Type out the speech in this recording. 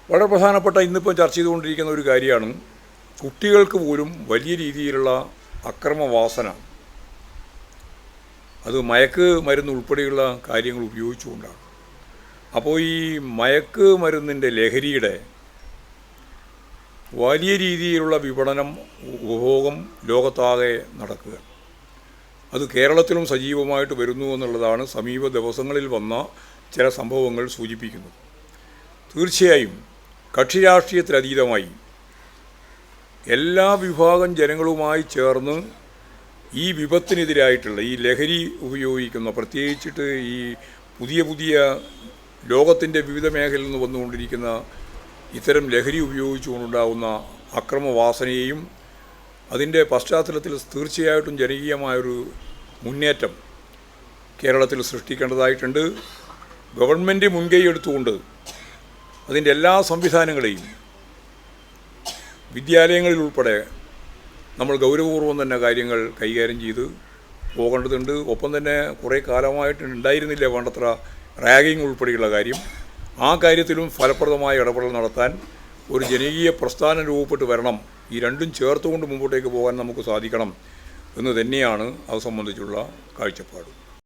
വളരെ പ്രധാനപ്പെട്ട ഇന്നിപ്പോൾ ചർച്ച ചെയ്തുകൊണ്ടിരിക്കുന്ന ഒരു കാര്യമാണ് കുട്ടികൾക്ക് പോലും വലിയ രീതിയിലുള്ള അക്രമവാസന, അത് മയക്ക് മരുന്ന് ഉൾപ്പെടെയുള്ള കാര്യങ്ങൾ ഉപയോഗിച്ചുകൊണ്ടാണ്. അപ്പോൾ ഈ മയക്ക് മരുന്നിൻ്റെ ലഹരിയുടെ വലിയ രീതിയിലുള്ള വിപണനം, ഉപഭോഗം ലോകത്താകെ നടക്കുക, അത് കേരളത്തിലും സജീവമായിട്ട് വരുന്നു എന്നുള്ളതാണ് സമീപ ദിവസങ്ങളിൽ വന്ന ചില സംഭവങ്ങൾ സൂചിപ്പിക്കുന്നത്. തീർച്ചയായും കക്ഷി രാഷ്ട്രീയത്തിലതീതമായി എല്ലാ വിഭാഗം ജനങ്ങളുമായി ചേർന്ന് ഈ വിപത്തിനെതിരായിട്ടുള്ള, ഈ ലഹരി ഉപയോഗിക്കുന്ന, പ്രത്യേകിച്ചിട്ട് ഈ പുതിയ ലോകത്തിൻ്റെ വിവിധ മേഖലയിൽ നിന്ന് വന്നുകൊണ്ടിരിക്കുന്ന ഇത്തരം ലഹരി ഉപയോഗിച്ചുകൊണ്ടുണ്ടാകുന്ന അക്രമവാസനയെയും അതിൻ്റെ പശ്ചാത്തലത്തിൽ തീർച്ചയായിട്ടും ജനകീയമായൊരു മുന്നേറ്റം കേരളത്തിൽ സൃഷ്ടിക്കേണ്ടതായിട്ടുണ്ട്. ഗവൺമെൻറ് മുൻകൈ എടുത്തുകൊണ്ട് അതിൻ്റെ എല്ലാ സംവിധാനങ്ങളെയും വിദ്യാലയങ്ങളിൽ ഉൾപ്പെടെ നമ്മൾ ഗൗരവപൂർവ്വം തന്നെ കാര്യങ്ങൾ കൈകാര്യം ചെയ്ത് പോകേണ്ടതുണ്ട്. ഒപ്പം തന്നെ കുറേ കാലമായിട്ട് ഉണ്ടായിരുന്നില്ല വേണ്ടത്ര റാഗിങ് ഉൾപ്പെടെയുള്ള കാര്യം. ആ കാര്യത്തിലും ഫലപ്രദമായ ഇടപെടൽ നടത്താൻ ഒരു ജനകീയ പ്രസ്ഥാനം രൂപപ്പെട്ട് വരണം. ഈ രണ്ടും ചേർത്തുകൊണ്ട് മുമ്പോട്ടേക്ക് പോകാൻ നമുക്ക് സാധിക്കണം എന്ന് തന്നെയാണ് അത് സംബന്ധിച്ചുള്ള കാഴ്ചപ്പാട്.